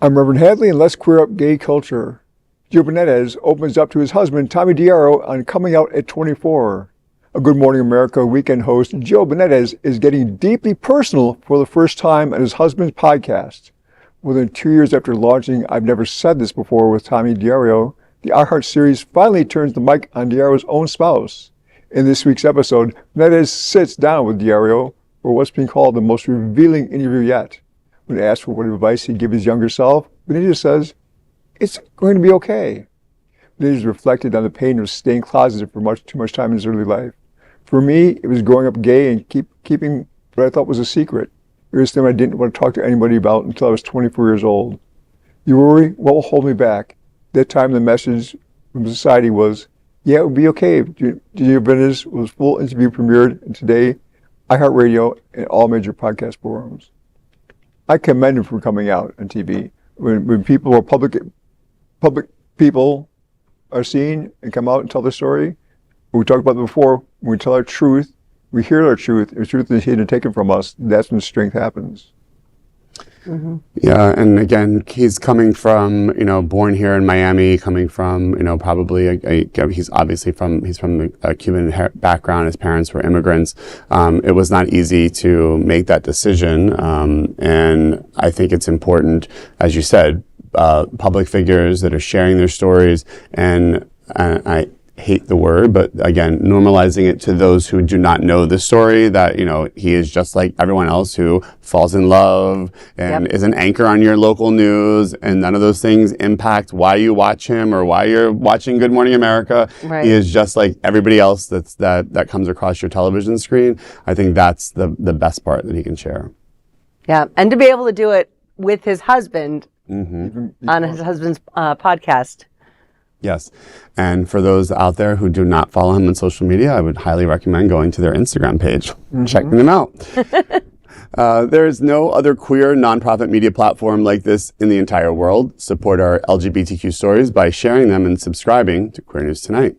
I'm Reverend Hadley, and let's queer up gay culture. Gio Benitez opens up to his husband, Tommy DiDario, on coming out at 24. A Good Morning America weekend host, Gio Benitez, is getting deeply personal for the first time on his husband's podcast. More than 2 years after launching I've Never Said This Before with Tommy DiDario, the iHeart series finally turns the mic on DiDario's own spouse. In this week's episode, Benitez sits down with DiDario for what's being called the most revealing interview yet. When asked for what advice he'd give his younger self, Benitez says, "It's going to be okay." Benitez reflected on the pain of staying closeted for too much time in his early life. For me, it was growing up gay and keeping what I thought was a secret. It was something I didn't want to talk to anybody about until I was 24 years old. You worry, what will hold me back? That time the message from society was, yeah, it would be okay. Gio Benitez was full interview premiered, and today, iHeartRadio and all major podcast forums. I commend him for coming out on TV. When people are public people are seen and come out and tell their story, we talked about it before, when we tell our truth, we hear our truth, and truth is hidden and taken from us, that's when strength happens. Mm-hmm. Yeah, and again, he's coming from, born here in Miami, coming from, probably, he's obviously from a Cuban background. His parents were immigrants. It was not easy to make that decision. And I think it's important, as you said, public figures that are sharing their stories, and I hate the word, but again, normalizing it to those who do not know the story, that, he is just like everyone else who falls in love and is an anchor on your local news, and none of those things impact why you watch him or why you're watching Good Morning America. Right. He is just like everybody else that comes across your television screen. I think that's the best part that he can share. Yeah, and to be able to do it with his husband on his husband's podcast. Yes. And for those out there who do not follow him on social media, I would highly recommend going to their Instagram page, checking them out. There is no other queer nonprofit media platform like this in the entire world. Support our LGBTQ stories by sharing them and subscribing to Queer News Tonight.